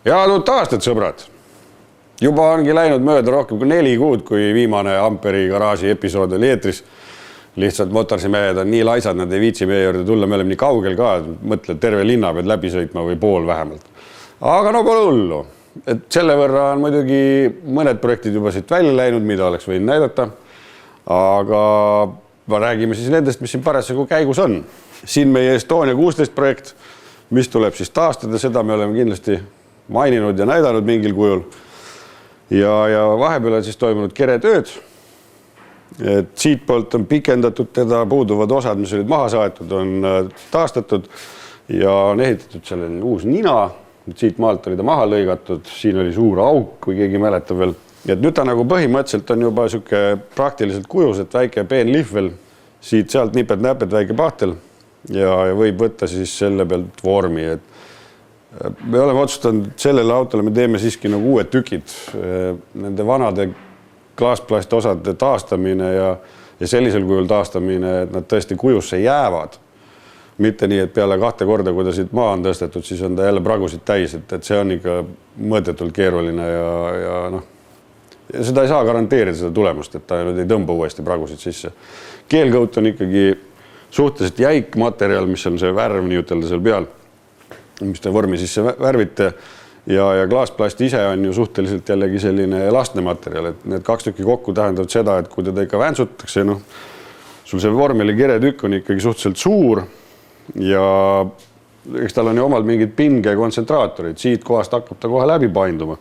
Head uut aastat, sõbrad! Juba ongi läinud mööda rohkem kui 4 kuud, kui viimane Amperi garaaži episood oli eetris. Lihtsalt motorsimehed on nii laisad, nad ei viitsi meie juurde tulla, me oleme nii kaugel ka, mõtled terve linna pead läbi sõitma või pool vähemalt. Aga no pole hullu. Et selle võrra on muidugi mõned projektid juba siit välja läinud, mida oleks võinud näidata. Aga räägime siis nendest, mis siin parasjagu käigus on. Siin meie Estonia 16 projekt, mis tuleb siis taastada, seda me oleme kindlasti maininud ja näidanud mingil kujul. Ja vahepeal on siis toimunud keretööd. Et siit poolt on pikendatud teda, puuduvad osad, mis olid maha saetud, on taastatud ja on ehitatud sellele uus nina. Siit maalt oli ta maha lõigatud, siin oli suur auk, kui keegi mäletab veel. Et nüüd ta nagu põhimõtteliselt on juba siuke praktiliselt kujus, et väike peen lihv veel, siit sealt niped-näped väike pahtel ja võib võtta siis selle pealt vormi. Et me oleme otsustanud, et sellele autole me teeme siiski nagu uued tükid, nende vanade klaasplast osade taastamine ja sellisel kujul taastamine, et nad tõesti kujusse jäävad. Mitte nii, et peale 2 korda, kui ta siit maa on tõstetud, siis on ta jälle pragusid täis, et see on ikka mõõtetult keeruline ja noh, seda ei saa garanteerida seda tulemust, et ta ei tõmba uuesti pragusid sisse. Keelkõut on ikkagi suhteliselt jäik materjal, mis on see värv nii ütelda seal peal, mis te vormi sisse värvite ja klaasplast ise on ju suhteliselt jällegi selline elastne materjal, et need 2 tükki kokku tähendavad seda, et kui teda ikka vänsutakse, noh, sul see vormili keretükk on ikkagi suhteliselt suur ja eks tal on ju omalt mingid pinge kontsentraatorid, siit kohast hakkab ta kohe läbi painduma.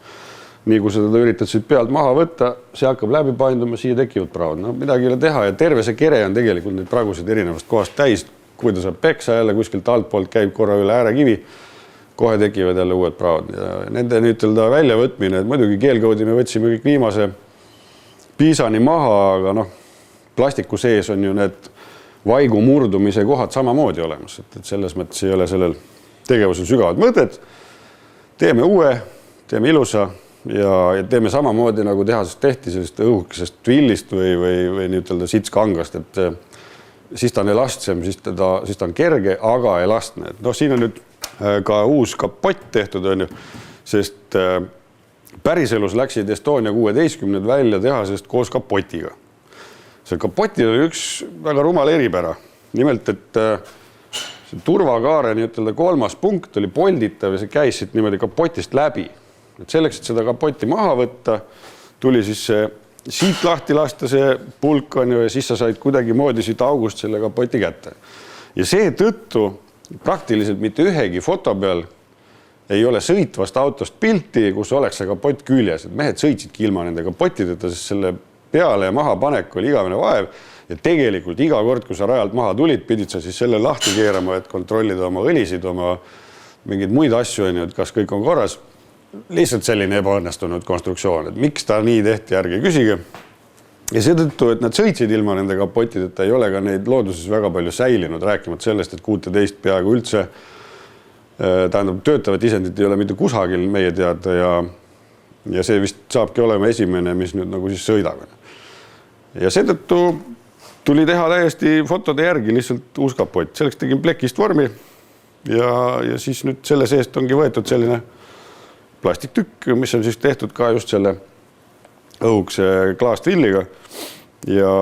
Nii kui seda üritad siit pealt maha võtta, see hakkab läbi painduma, siia tekivad praod. No midagi ei ole teha ja terve see kere on tegelikult neid pragusid erinevast kohast täis, kui ta saab peksa jälle kuskilt altpoolt käib korra üle äärekivi, kohe tekivad jälle uued praod ja nende nüüd väljavõtmine, et muidugi keelkoodi me võtsime kõik viimase piisani maha, aga noh, plastiku sees on ju need vaigu murdumise kohad samamoodi olemas, et selles mõttes ei ole sellel tegevusel sügavat mõtet. Teeme uue, teeme ilusa ja teeme samamoodi nagu tehasest tehti sellist õhukesest villist või nii ütelda sitskangast, et siis ta on elastsem, siis ta on kerge, aga elastne. No siin on nüüd ka uus kapott tehtud, on ju, sest päriselus läksid Estonia 16 välja tehasest koos kapotiga. See kapotil oli üks väga rumal eripära. Nimelt, et see turvakaare nii ütelda 3. punkt oli polditav ja see käis siit niimoodi kapotist läbi. Et selleks, et seda kapotti maha võtta, tuli siis siit lahti lasta see pulk on ju ja siis sa said kuidagi moodi siit august selle kapoti kätte. Ja see tõttu praktiliselt mitte ühegi foto peal ei ole sõitvast autost pilti, kus oleks see kapott küljes. Et mehed sõitsidki ilma nende kapotideta, sest selle peale ja maha panek oli igavene vaev ja tegelikult iga kord, kui sa rajalt maha tulid, pidid sa siis selle lahti keerama, et kontrollida oma õlisid, oma mingeid muid asju, et kas kõik on korras. Lihtsalt selline ebaõnnestunud konstruktsioon, et miks ta nii tehti, ärge küsige. Ja seetõttu, et nad sõitsid ilma nende kapotideta, ei ole ka neid looduses väga palju säilinud, rääkimata sellest, et 16 peaaegu üldse tähendab töötavat isendit ei ole mitte kusagil meie teada ja see vist saabki olema esimene, mis nüüd nagu siis sõidab. Ja seetõttu tuli teha täiesti fotode järgi lihtsalt uus kapott. Selleks tegin plekist vormi ja siis nüüd selle seest ongi võetud selline plastiktükk, mis on siis tehtud ka just selle õhukse klaastvilliga ja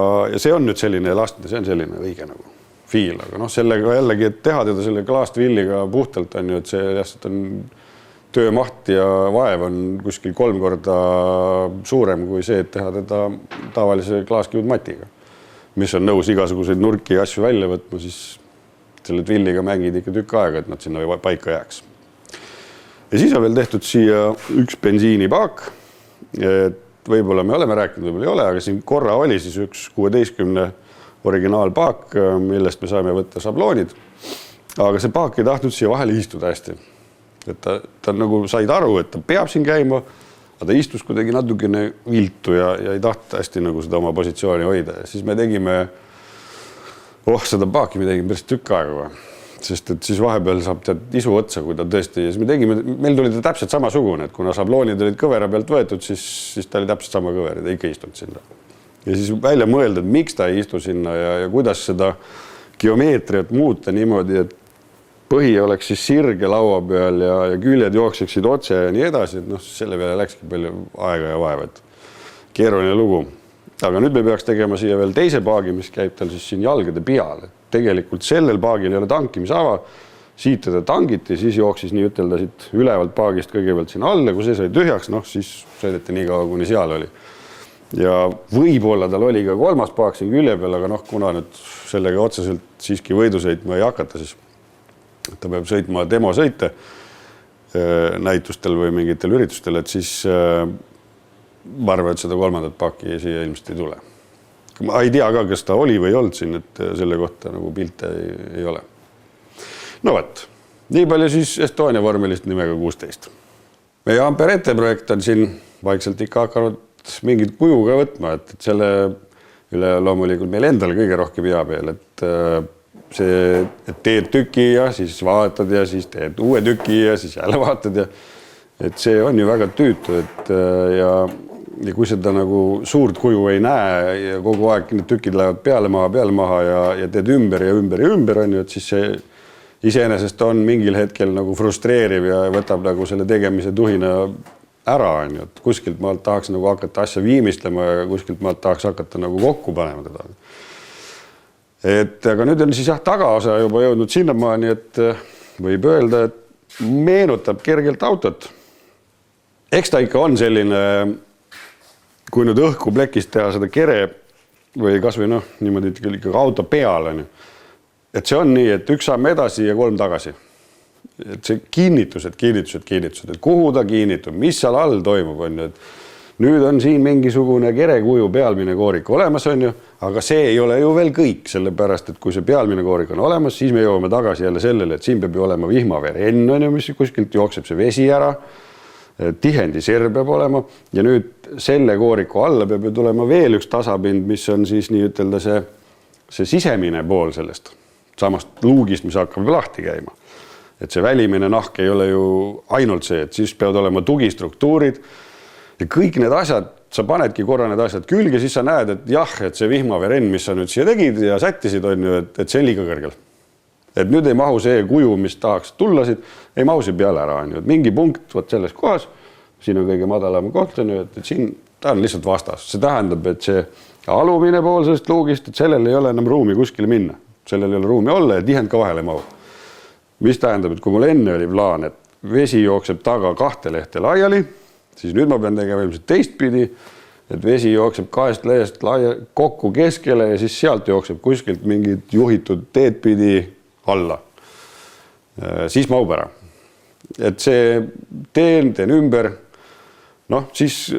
see on nüüd selline elastne, see on selline õige nagu fiil, aga noh, sellega jällegi, et teha teda selle klaastvilliga puhtalt on ju, et see lihtsalt on töömaht ja vaev on kuskil 3 korda suurem kui see, et teha teda tavalise klaaskivud matiga, mis on nõus igasuguseid nurki ja asju välja võtma, siis selle tvilliga mängid ikka tükk aega, et nad sinna paika jääks. Ja siis on veel tehtud siia üks bensiinipaak, et võib-olla me oleme rääkinud, võib-olla ei ole, aga siin korra oli siis üks 16 originaalpaak, millest me saime võtta sabloonid, aga see paak ei tahtnud siia vahele istuda hästi. Et ta nagu said aru, et ta peab siin käima, aga ta istus kuidagi natukene viltu ja ei tahta hästi nagu seda oma positsiooni hoida. Ja siis me tegime, seda paaki me tegime päris tükk aega, sest et siis vahepeal saab tead isu otsa, kui ta tõesti, ja siis me tegime, meil tuli ta täpselt samasugune, et kuna sabloonid olid kõvera pealt võetud, siis ta oli täpselt sama kõver, ta ikka istunud sinna. Ja siis välja mõelda, et miks ta ei istu sinna ja kuidas seda geomeetriat muuta niimoodi, et põhi oleks siis sirge laua peal ja küljed jookseksid otse ja nii edasi, et selle peale läkski palju aega ja vaeva, et keeruline lugu. Aga nüüd me peaks tegema siia veel teise paagi, mis käib tal siis siin jalgade peal. Tegelikult sellel paagil ei ole tankimisava, siit teda tangiti, siis jooksis nii ütelda siit ülevalt paagist kõigepealt siin alla, kui see sai tühjaks, siis sõideti nii kaua, kuni seal oli. Ja võib-olla tal oli ka kolmas paak siin külje peal, aga kuna nüüd sellega otseselt siiski võidu sõitma ei hakata, siis ta peab sõitma demosõite näitustel või mingitel üritustel, et siis ma arvan, et seda kolmandat paaki siia ilmselt ei tule. Ma ei tea ka, kas ta oli või ei olnud siin, et selle kohta nagu pilte ei ole. No võt, nii palju siis Estonia vormelist nimega 16. Meie Amperette projekt on siin vaikselt ikka hakanud mingit kuju ka võtma, et selle üle loomulikult meil endal kõige rohkem hea peel, et see teed tüki ja siis vaatad ja siis teed uue tüki ja siis jälle vaatad ja et see on ju väga tüütu, et ja kui seda nagu suurt kuju ei näe ja kogu aeg need tükid lähevad peale maha ja teed ümber on ju, et siis see iseenesest on mingil hetkel nagu frustreeriv ja võtab nagu selle tegemise tuhina ära, on ju, et kuskilt maalt tahaks nagu hakata asja viimistlema ja kuskilt maalt tahaks hakata nagu kokku panema teda. Et aga nüüd on siis tagaosa juba jõudnud sinnamaani, et võib öelda, et meenutab kergelt autot. Eks ta ikka on selline, kui nüüd õhku plekist teha seda kere või kas või niimoodi ikka auto peal on ju. Et see on nii, et 1 samm edasi ja 3 tagasi. Et see kinnitused, et kuhu ta kinnitub, mis seal all toimub, on ju, et nüüd on siin mingisugune kerekuju pealmine koorik olemas, on ju, aga see ei ole ju veel kõik, sellepärast, et kui see pealmine koorik on olemas, siis me jõuame tagasi jälle sellele, et siin peab ju olema vihmaverenn, on ju, mis kuskilt jookseb see vesi ära, tihendiserv peab olema ja nüüd selle kooriku alla peab ju tulema veel üks tasapind, mis on siis nii ütelda see sisemine pool sellest samast luugist, mis hakkab lahti käima. Et see välimine nahk ei ole ju ainult see, et siis peavad olema tugistruktuurid ja kõik need asjad, sa panedki korra need asjad külge, siis sa näed, et jah, et see vihmaverenn, mis sa nüüd siia tegid ja sättisid, on ju, et see on liiga kõrgel. Et nüüd ei mahu see kuju, mis tahaks tullasid, ei mahu see peale ära, on ju, et mingi punkt võt selles kohas, siin on kõige madalam koht, on ju, et siin ta on lihtsalt vastas. See tähendab, et see alumine pool sellest luugist, et sellel ei ole enam ruumi kuskile minna. Sellel ei ole ruumi olla ja tihend ka vahele mahu. Mis tähendab, et kui mul enne oli plaan, et vesi jookseb taga 2 lehte laiali, siis nüüd ma pean tegema ilmselt teistpidi, et vesi jookseb 2 lehest kokku keskele ja siis sealt jookseb kuskilt mingid juhitud teed pidi alla. Siis mahub ära. Et see teen ümber, siis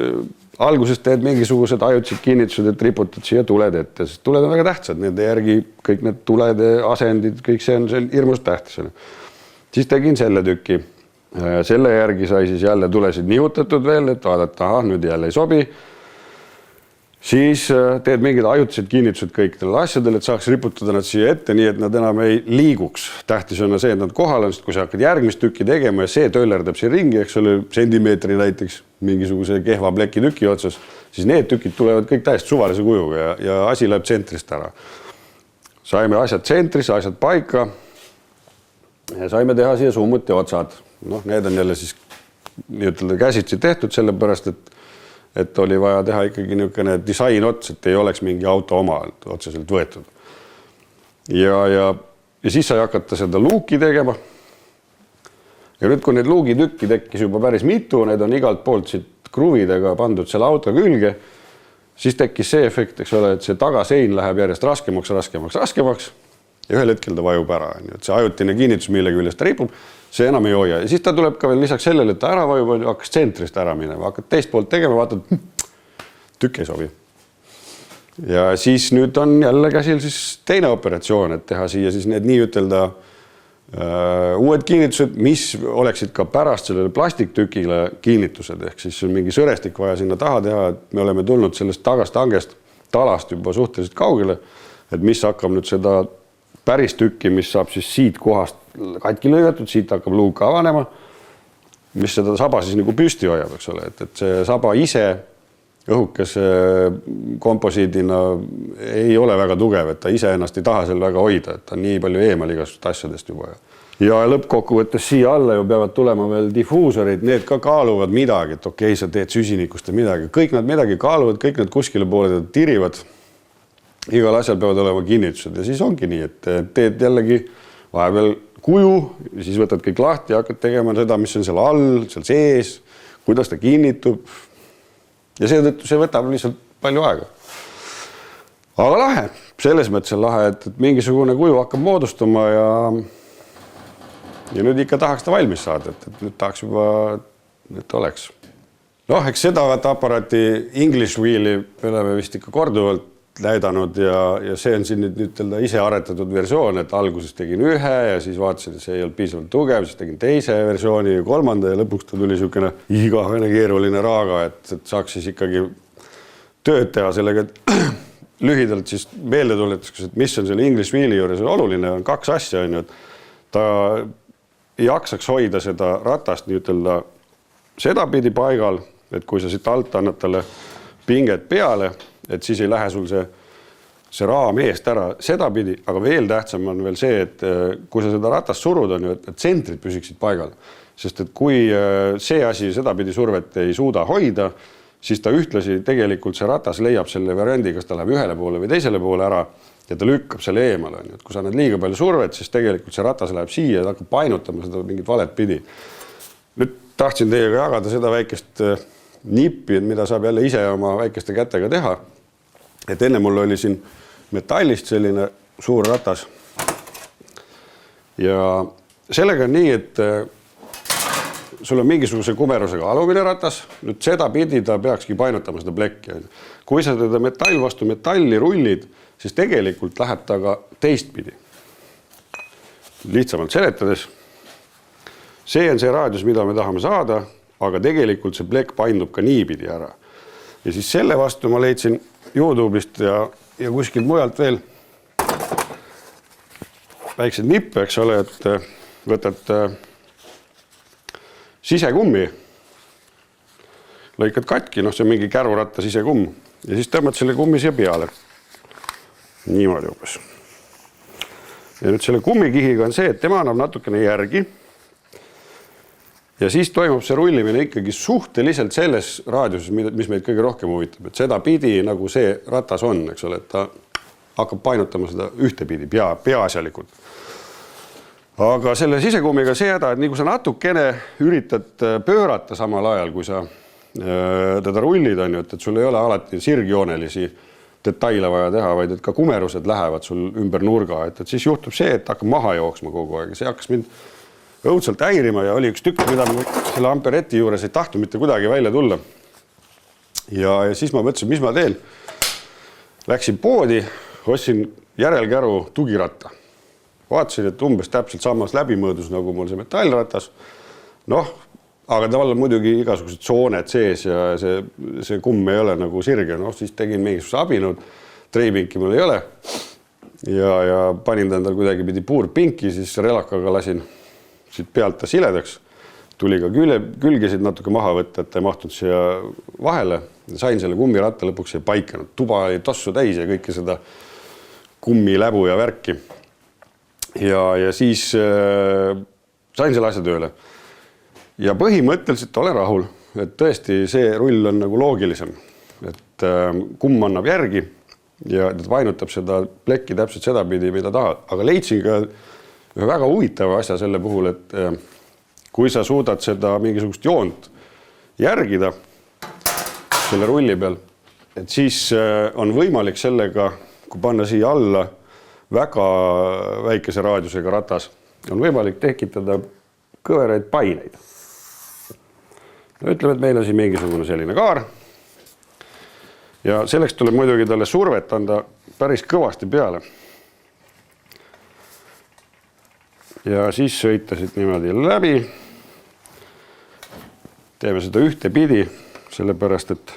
alguses teed mingisugused ajutised kinnitused, et riputad siia tuled ette, sest tuled on väga tähtsad, nende järgi kõik need tulede asendid, kõik see on hirmus tähtis. Siis tegin selle tüki. Selle järgi sai siis jälle tulesid nihutatud veel, et vaadata, nüüd jälle ei sobi. Siis teed mingid ajutised kinnitused kõikidele asjadele, et saaks riputada nad siia ette, nii et nad enam ei liiguks. Tähtis on see, et nad kohal on, sest kui sa hakkad järgmist tükki tegema ja see töllerdab siin ringi, eks ole, sentimeetri näiteks mingisuguse kehva pleki tüki otsas, siis need tükid tulevad kõik täiesti suvalise kujuga ja asi läheb tsentrist ära. Saime asjad tsentrisse, asjad paika ja saime teha siia summuti otsad. Need on jälle siis nii-ütelda käsitsi tehtud, sellepärast, et oli vaja teha ikkagi niisugune disain ots, et ei oleks mingi auto oma otseselt võetud. Ja siis sai hakata seda luuki tegema. Ja nüüd, kui need luugitükki tekkis juba päris mitu, need on igalt poolt siit kruvidega pandud selle auto külge, siis tekkis see efekt, eks ole, et see tagasein läheb järjest raskemaks ja ühel hetkel ta vajub ära. Et see ajutine kinnitus, mille küljest ta ripub, see enam ei hoia. Ja siis ta tuleb ka veel lisaks sellele, et ta ära vajub, hakkas tsentrist ära minema, hakkad teist poolt tegema, vaatad, tükk ei sobi. Ja siis nüüd on jälle käsil siis teine operatsioon, et teha siia siis need nii ütelda uued kinnitused, mis oleksid ka pärast sellele plastiktükile kinnitused, ehk siis on mingi sõrestik vaja sinna taha teha, et me oleme tulnud sellest tagastangest talast juba suhteliselt kaugele, et mis hakkab nüüd seda päris tükki, mis saab siis siit kohast katki lõigatud, siit hakkab luuk avanema, mis seda saba siis nagu püsti hoiab, eks ole, et see saba ise õhukese komposiidina ei ole väga tugev, et ta ise ennast ei taha seal väga hoida, et ta on nii palju eemal igasugust asjadest juba. ja lõppkokkuvõttes siia alla ju peavad tulema veel difuusorid, need ka kaaluvad midagi, et okei, sa teed süsinikust ja midagi. Kõik nad midagi kaaluvad, kõik nad kuskile poole tirivad. Igal asjal peavad olema kinnitused ja siis ongi nii, et teed jällegi vahepeal kuju ja siis võtad kõik lahti ja hakkad tegema seda, mis on seal all, seal sees, kuidas ta kinnitub. Ja seetõttu see võtab lihtsalt palju aega. Aga lahe, selles mõttes on lahe, et mingisugune kuju hakkab moodustuma ja nüüd ikka tahaks ta valmis saada, et nüüd tahaks juba, et oleks. Noh, eks seda aparaati English Wheel'i oleme vist ikka korduvalt näidanud ja see on siin nüüd ise aretatud versioon, et alguses tegin ühe ja siis vaatasin, et see ei olnud piisavalt tugev, siis tegin teise versiooni ja kolmanda ja lõpuks ta tuli niisugune igavene keeruline raaga, et saaks siis ikkagi tööd teha sellega, et lühidalt siis meelde tuletuseks, et mis on selle English Wheel'i juures oluline, on kaks asja, on ju, et ta jaksaks hoida seda ratast nii ütelda sedapidi paigal, et kui sa siit alt annad talle pinget peale, et siis ei lähe sul see raam eest ära sedapidi, aga veel tähtsam on veel see, et kui sa seda ratast surud, on ju, et tsentrid püsiksid paigal. Sest et kui see asi sedapidi survet ei suuda hoida, siis ta ühtlasi tegelikult see ratas leiab selle variandi, kas ta läheb ühele poole või teisele poole ära ja ta lükkab selle eemale. Et kui sa annad liiga palju survet, siis tegelikult see ratas läheb siia ja ta hakkab painutama seda mingit valet pidi. Nüüd tahtsin teiega jagada seda väikest nippi, mida saab jälle ise oma väikeste kätega teha. Et enne mul oli siin metallist selline suur ratas ja sellega on nii, et sul on mingisuguse kumerusega alumine ratas, nüüd sedapidi ta peakski painutama seda plekki. Kui sa teda metall vastu metalli rullid, siis tegelikult läheb ta ka teistpidi. Lihtsamalt seletades, see on see raadius, mida me tahame saada, aga tegelikult see plekk paindub ka niipidi ära. Ja siis selle vastu ma leidsin YouTube'ist ja kuskilt mujalt veel väiksed nippe, eks ole, et võtad sisekummi, lõikad katki, see on mingi käruratta sisekumm ja siis tõmbad selle kummi siia peale. Niimoodi umbes. Ja nüüd selle kummikihiga on see, et tema annab natukene järgi ja siis toimub see rullimine ikkagi suhteliselt selles raadiuses, mis meid kõige rohkem huvitab. Et seda pidi nagu see ratas on, eks ole, et ta hakkab painutama seda ühtepidi peaasjalikult. Aga selle sisekummiga see häda, et nii kui sa natukene üritad pöörata samal ajal, kui sa teda rullid, on ju, et sul ei ole alati sirgjoonelisi detaile vaja teha, vaid et ka kumerused lähevad sul ümber nurga. Et siis juhtub see, et hakkab maha jooksma kogu aeg. See hakkas mind õudselt häirima ja oli üks tükk, mida ma selle ampereti juures ei tahtu mitte kuidagi välja tulla. Ja siis ma mõtlesin, mis ma teen. Läksin poodi, ostsin järelkäru tugiratta. Vaatasin, et umbes täpselt samas läbimõõdus nagu mul see metallratas. Aga tal on muidugi igasugused sooned sees ja see kumm ei ole nagu sirge. Siis tegin mingisuguse abinud, treipinki mul ei ole. Ja panin ta endal kuidagi pidi puurpinki, siis relakaga lasin siit pealt ta siledaks, tuli ka külgesid natuke maha võtta, et ta ei mahtunud siia vahele. Sain selle kummiratta lõpuks siia paikanud. Tuba oli tossu täis ja kõike seda kummiläbu ja värki. Ja siis sain selle asja tööle. Ja põhimõtteliselt olen rahul, et tõesti see rull on nagu loogilisem. Et kumm annab järgi ja ta painutab seda plekki täpselt sedapidi, mida tahad. Aga leidsin ka ühe väga huvitava asja selle puhul, et kui sa suudad seda mingisugust joont järgida selle rulli peal, et siis on võimalik sellega, kui panna siia alla väga väikese raadiusega ratas, on võimalik tekitada kõveraid paineid. Ütleme, et meil on siin mingisugune selline kaar ja selleks tuleb muidugi talle survet anda päris kõvasti peale. Ja siis sõitasid niimoodi läbi. Teeme seda ühte pidi, sellepärast, et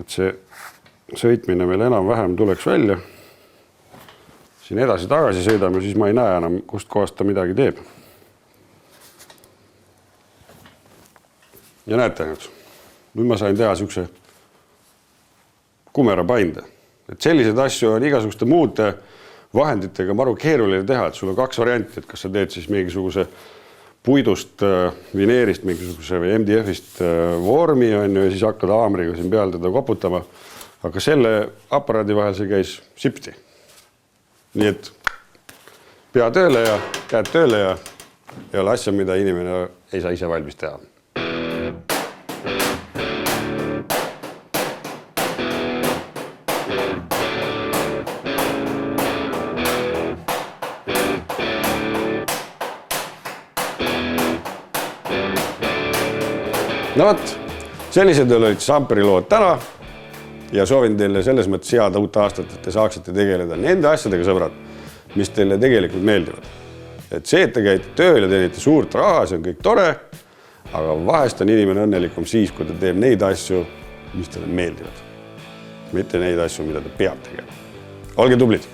see sõitmine meil enam-vähem tuleks välja. Siin edasi-tagasi sõidame, siis ma ei näe enam, kust kohast ta midagi teeb. Ja näete nüüd ma sain teha siukse kumerapainde. Et sellised asju on igasuguste muude vahenditega maru keeruline teha, et sul on 2 varianti, et kas sa teed siis mingisuguse puidust, vineerist, mingisuguse või MDF-ist vormi on ju, ja siis hakkad haamriga siin peal teda koputama. Aga selle aparaadi vahel see käis sipsti. Nii et pea tööle ja käed tööle ja ei ole asja, mida inimene ei saa ise valmis teha. No võt, sellised olid siis Amperi lood täna ja soovin teile selles mõttes head uut aastat, et te saaksite tegeleda nende asjadega, sõbrad, mis teile tegelikult meeldivad. Et see, et te käite tööl ja teenite suurt raha, see on kõik tore, aga vahest on inimene õnnelikum siis, kui ta teeb neid asju, mis teile meeldivad. Mitte neid asju, mida te peab tegema. Olge tublid!